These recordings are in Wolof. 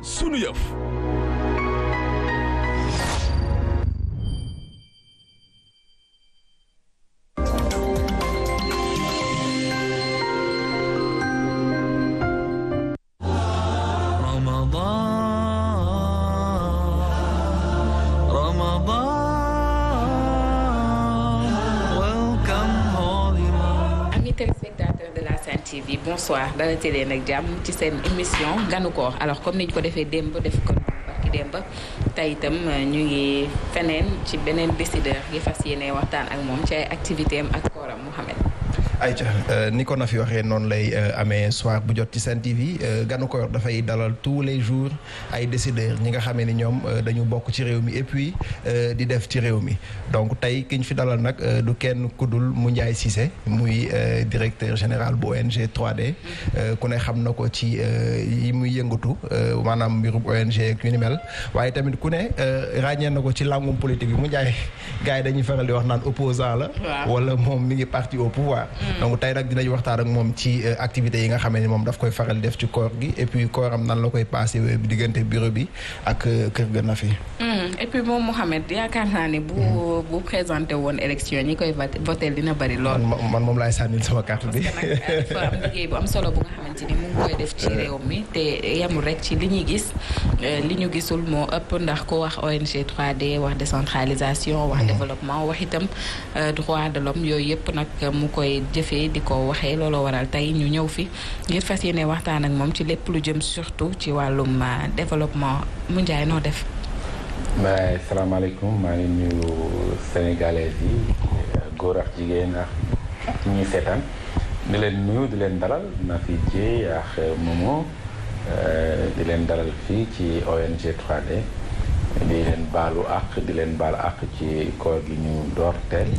sunu yëf. TV bonsoir dala télé nag jàmm ci seen émission ganu koor alors comme niñ ko defee démb def ko barki démb tey itam ñu ngi feneen ci beneen décideur gi fas yéene waxtaan ak moom ci ay activité am ak kooram Mouhamed. ayca ni ko na fi waxee noonu lay amee soir bu jot ci Sen TV ganu koor dafay dalal tous les jours ay décideurs ñi nga xamee ni ñoom dañu bokk ci réew mi et puis di def ci réew mi donc tey ki ñu fi dalal nag du kenn kudul Moundiaye Cissé muy directeur général bu ONG 3D ku ne xam na ko ci yi muy yëngatu maanaam mbirum ONG ak yu ni mel waaye tamit ku ne ràññee na ko ci langum politique bi Moundiaye gars yi dañuy faral di wax naan opposant la wala moom mi ngi parti au pouvoir donc tey nag dinañ waxtaan ak moom ci activités yi nga xamee ni moom daf koy faral def ci koor gi et puis kooram nan la koy passé bi diggante bureau bi ak kër ga na fi et puis moom Mouhamed yaakaar naa ne bu présenté woon élection ñi koy voté dina bari lool. man moom laay sànnil sama carte bi. parce que nag dafa am liggéey bu am solo bu nga xamante ni mu ngi koy def ci réew mi te yemul rek ci li ñuy gis li ñu gisul moo ëpp ndax ko wax ONG 3D wax décentralisation wax développement wax itam droit de l'homme yooyu yëpp nag mu koy jëfee di ko waxee looloo waral tey ñu ñëw fi ngir fas yéene waxtaan ak moom ci lépp lu jëm surtout ci wàllum développement Moundiaye noo def. salaamaaleykum maa ngi nuyu sénégalais yi góor ak jigéen ak ñuy seetaan di leen nuyu di leen dalal na fi ji ak Momo di leen dalal fii ci ONG 3D di leen baalu ak di leen baal ak ci koor gi ñu door teel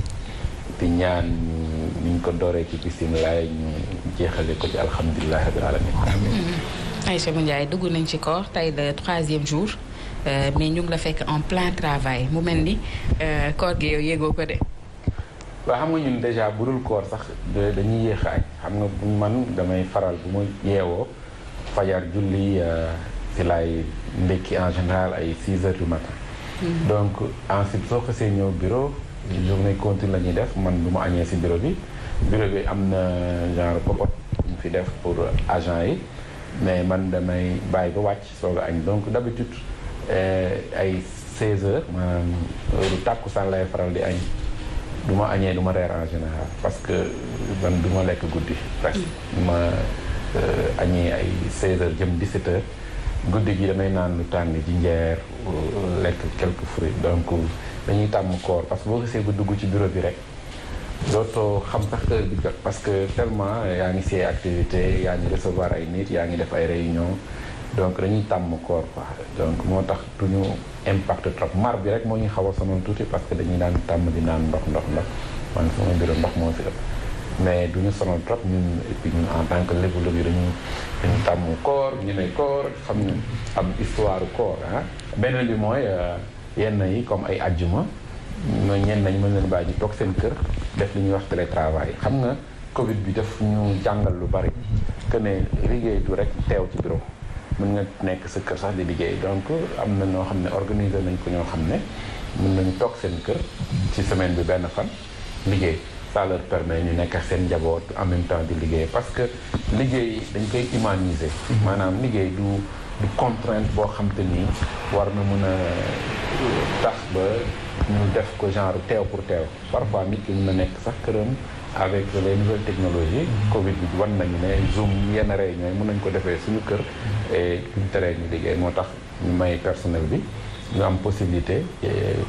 di ñaan ñu ko dooree ci bisimilah ñu jeexale ko ci alhamdulilah rabbil alamin Aïcha Moundiaye dugg nañ ci koor tey le 3e jour mais ñu ngi la fekk en plein travail mu mel ni koor gi yow yéegoo ko de. waaw xam nga ñun déjà bu dul koor sax dañuy yéex a añ xam nga bu man damay faral bu ma yeewoo fajar julli ci laay ndekki en général ay 6 heures du matin. donc ensuite soo xasee ñëw bureau journée continue la ñuy def man du ma añee ci bureau bi am na genre popote ñu fi def pour agent yi mais man damay bàyyi ba wàcc soog a añ donc d'habitude ay 16 heures maanaam heure tàkkusaan lay faral di añ du ma añee du ma reer en général parce que man du ma lekk guddi presque ma añee ay 16 heures jëm 17 heures guddi gi damay naan lu tàng jinjeer lekk quelques fruits donc dañuy tàmm koor parce que boo gisee ba dugg ci bureau bi rek dootoo xam sax heure bi jot parce que tellement yaa ngi see activité yaa ngi recevoir ay nit yaa ngi def ay réunion donc dañuy tàmm koor quoi donc moo tax duñu impact trop mar bi rek moo ñuy xaw a sonal tuuti parce que dañuy daan tàmm di naan ndox man sama bureau ndox moo fi ëpp mais duñu sonal trop ñun et puis ñun en tant que lébu yi dañu tàmm koor ñu ne koor xam ñu am histoire koor ah beneen bi mooy yenn yi comme ay ajjuma mooy ñenn nañ mën leen bàyyi ñu toog seen kër def li ñuy wax télétravail xam nga Covid bi def ñu jàngal lu bari que ne liggéey du rek teew ci bureau mën nga nekk sa kër sax di liggéey donc am na ñoo xam ne organiser nañ ko ñoo xam ne mën nañu toog seen kër ci semaine bi benn fan liggéey ça leur permet ñu nekk ak seen njaboot en même temps di liggéey parce que liggéey dañ koy humaniser maanaam liggéey du contrainte boo xam te ni war na mën a tax ba ñu def ko genre teew pour teew parfois nit ki mën na nekk sax këram avec les nouvelles technologies Covid bi wan nañu ne Zoom yenn réunion yi mën nañu ko defee suñu kër et duñ teree ñu liggéey moo tax ñu may personnel bi ñu am possibilité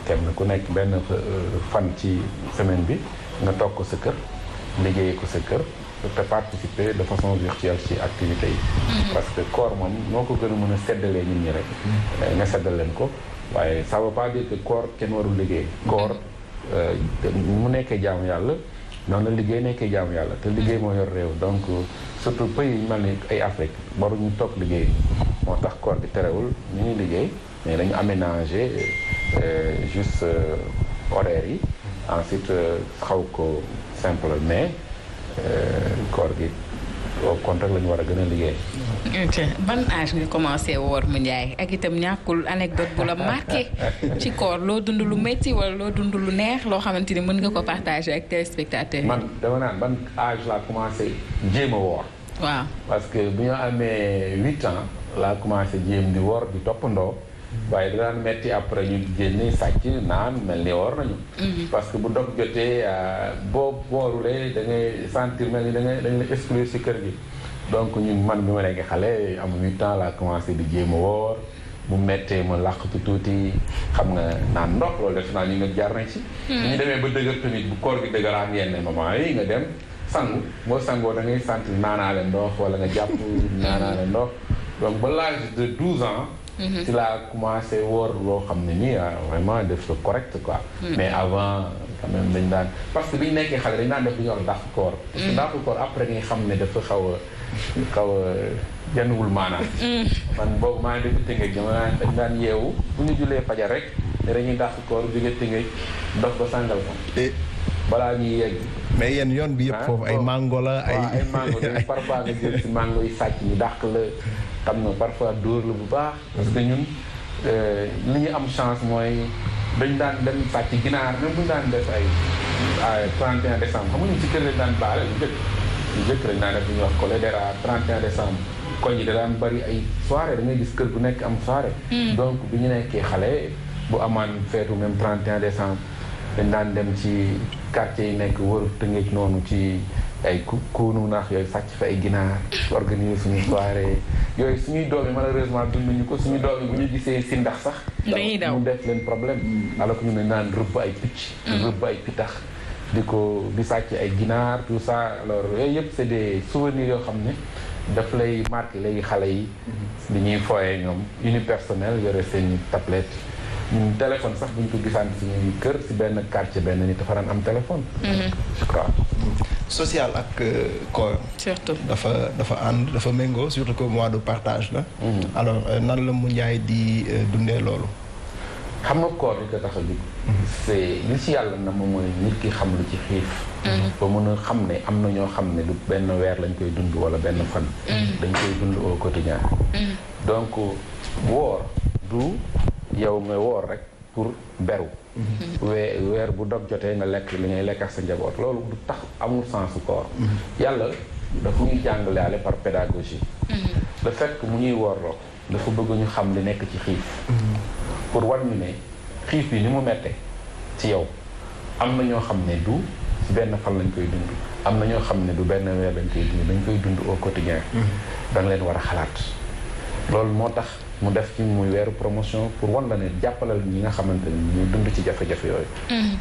kenn ku nekk benn fan ci semaine bi nga toog ko sa kër liggéey ko sa kër te participer de façon virtuelle ci activités yi parce que koor moom noo ko gën a mën a seddalee nit ñi rek nga seddal leen ko waaye ça veut pas dire que koor kenn warul liggéey koor mu nekkee jaamu yàlla noonu la liggéey nekkee jaamu yàlla te liggéey moo yor réew donc surtout pays yi mel ni ay Afrique waruñu toog liggéey moo tax koor bi terewul ñu ngi liggéey mais dañu aménager juste horaire yi ensuite xaw ko simple mais koor gi au contraire la ñu war a gën a liggéey. ok ban âge nga commencé woor mu Ndiaye ak itam ñàkkul anecdote bu la marqué ci koor loo dund lu métti wala loo dund lu neex loo xamante ni mën nga ko partager ak téléspectateurs yi. man dama naan ban âge laa commencé jéem a woor. waaw parce que bu ñu amee 8 ans laa commencé jéem di woor di toppandoo. waaye daan metti après ñu génne sàcc naan mel ni woor nañu. parce que bu dog jotee boo woorulee da ngay sentir mel ni dañ la exclure si kër gi. donc ñun man bi ma nekk xale am 8 ans laa commencé di jéem a woor bu mettee ma làqatu tuuti xam nga naan ndox loolu def naa ñu nga jaar nañ si. bu ñu demee ba dëgër tamit bu koor gi dëgëraan yenn moment yi nga dem sangu boo sangoo da ngay sentir naanaale ndox wala nga jàpp naanaale ndox donc ba l'âge de 12 ans. ci laa commencé woor loo xam ne nii vraiment def la correct quoi. mais avant quand même dañ daan parce que bi ñu nekkee xale dañ daan def lu ñuy wax dàq koor. parce que dàq koor après ngay xam ne dafa xaw a jënduwul maanaam. man boobu maa ngi def Tëngéej dañ daan yeewu bu ñu jullee fajar rek dañuy dàq koor jóge Tëngéej dox ba sàngal ko. balaa ñuy yegg. mais yéen yoon bi yëpp foofu ay mango la ay mango dañuy parfois nga jël si mango yi sàcc ñu dàq la. xam nga parfois dóor la bu baax. parce que ñun li ñu am chance mooy dañ daan dem sàcc ginaar même bu ñu daan def ay 31 décembre xam nga ñun ci kër lañ daan baale lu jëkk lañ daan def lu ñuy wax cholédéra 31 décembre koñ yi da daan bari ay soirée da ngay gis kër gu nekk am soirée. donc bi ñu nekkee xale bu amaan feetu même 31 décembre dañ daan dem ci quartier yi nekk wër Tëngéej noonu ci ay kuunu naax yooyu sàcc fa ay ginaar organiser suñu soirée yooyu suñuy doom yi malheureusement dunduñu ko suñu doom yi bu ñu gisee si ndax sax mu def leen problème alors que ñu ne naan rëbb ay picc rëbb ay pitax di sàcc ay ginaar tout ça alors yooyu yëpp c'est des souvenirs yoo xam ne daf lay marqué léegi xale yi di ñuy fooyee ñoom unipersonnel yore seen tablette ñun téléphone sax bu ñu ko gisaan suñuy kër si benn quartier benn nit dafa daan am téléphone je crois social ak koor surtout dafa ànd dafa méngoo surtout que mois de partage la alors nan la mu Ndiaye di dundee loolu xam nga koor li ko tax a jóg c'est li si yàlla na moom mooy nit ki xam lu ci xiif ba mën a xam ne am na ñoo xam ne du benn weer lañ koy dund wala benn fan dañ koy dund au quotidien donc woor du yow nga woor rek pour beru weer bu dog jotee nga lekk li ngay lekk ak sa njaboot loolu du tax amul sensu koor yàlla dafa ñuy jàngaleale par pédagogie le fait que mu ñuy woorloo dafa bëgg ñu xam li nekk ci xiif pour war ñu ne xiif bi ni mu mette ci yow am na ñoo xam ne du benn fan lañ koy dund am na ñoo xam ne du benn weer lañ koy dund dañ koy dund au quotidien da nga leen war a xalaat loolu moo tax mu def ci muy weeru promotion pour wan la ne jàppalal ñi nga xamante ni ñuy dund ci jafe-jafe yooyu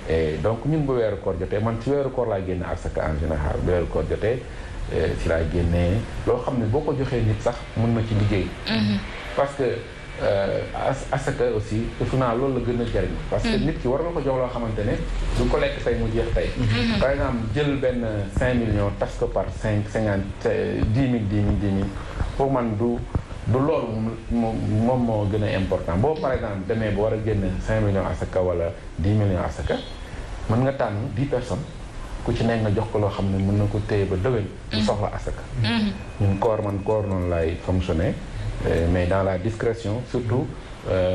et donc ñun bu weeru koor jotee man ci weeru koor laay génne asaka en général bu weeru koor jotee ci laay génnee loo xam ne boo ko joxee nit sax mën na ci liggéey parce que asaka aussi defe naa loolu la gën a jariñ parce que nit ki war nga ko jox loo xamante ne du ko lekk tey mu jeex tey par exemple jël benn 5 millions tas ko par 50 10 000 pour man du loolu moom moo gën a important boo par exemple demee ba war a génn 5 millions asaka wala 10 millions asaka mën nga tànn 10 personnes ku ci nekk nga jox ko loo xam ne mën na ko téye ba déwén du soxla asaka ñun koor noonu lay fonctionner mais dans la discrétion surtout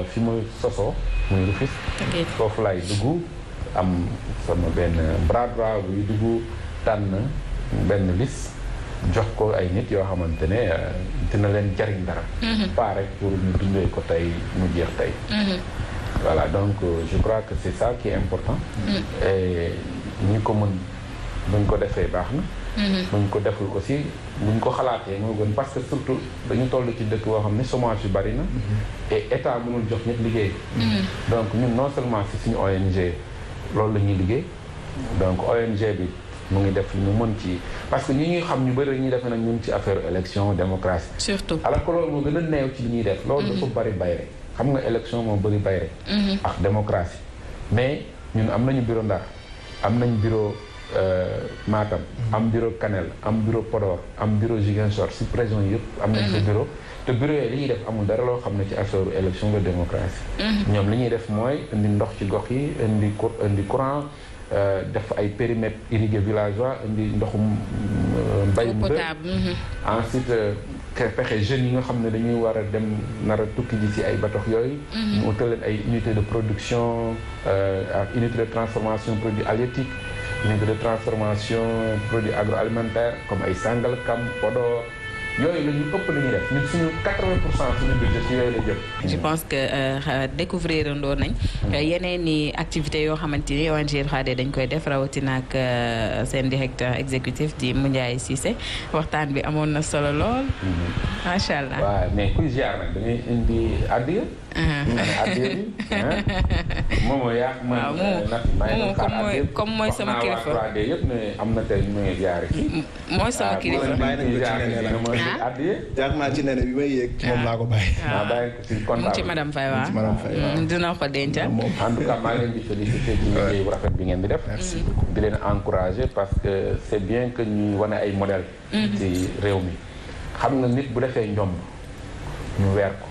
fi mu sosoo muy Rufisque foofu laay dugg am sama benn bras droit buy dugg tànn benn lis jox ko ay nit yoo xamante ne dina leen jariñ dara pas rek pour ñu dundee ko tey mu jeex tey voilà donc je crois que c'est ça qui est important et ñi ko mën buñ ko defee baax na buñ ko deful aussi buñ ko xalaatee moo gën parce que surtout dañu toll ci dëkk boo xam ne chômage bi bari na et état mënul jox ñëpp liggéey donc ñun non seulement si suñu ONG loolu la ñuy liggéey donc ONG bi mu ngi def lu ñu mën ci parce que ñi ñuy xam ñu bëri ñuy defee nag ñun ci affaire élection démocratie surtout alors que loolu moo gën a neew ci li ñuy def loolu dafa bari bayre xam nga élection moo bëri bayre ak démocratie mais ñun am nañu bureau Ndar am nañ bureau Matam am bureau Kanel am bureau Podor am bureau Ziguinchor si région yëpp am nañ fa bureau te bureau yooyu li ñuy def amul dara loo xam ne ci affaire élection de démocratie ñoom li ñuy def mooy indi ndox ci gox yi indi courant def ay périmètres irrigués villageois indi ndoxum mbayum ensuite fexe jeunes yi nga xam ne dañuy war a dem nar a tukki ji ci ay batox yooyu ñu utal leen ay unité de production ak unité de transformation produits halieutiques unité de transformation produits agroalimentaires comme ay Sangalkam Podor yooyu la ñu ëpp la ñuy def ñun suñu 80% suñu budget ci yooyu la jëm. je pense que découvrir andoo nañ yeneen i activités yoo xamante ni ONG 3D dañ koy def rawatina ak seen directeur exécutif di Moundiaye Cissé waxtaan bi amoon na solo lool. macha allah waaw mais kuy ziar nag da ngay indi addiya. addiya bi moom yaa waaw moom comme mooy sama kilifa. wax naa waa 3D yëpp ne am na tey ñu ngi ziar fii. mooy sama kilifa. jaar naa ci nene bi may yéeg ci moom laa ko bàyyi. waaw bàyyi ko ci kontaan mu ci madame Faye waaw dina ko dencal. en tout cas maa ngi leen di féliciter ci liggéey bu rafet bi ngeen di def. di leen encourager parce que c'est bien que ñuy wane ay modèles. ci réew mi xam nga nit bu defee njomb ñu weer ko.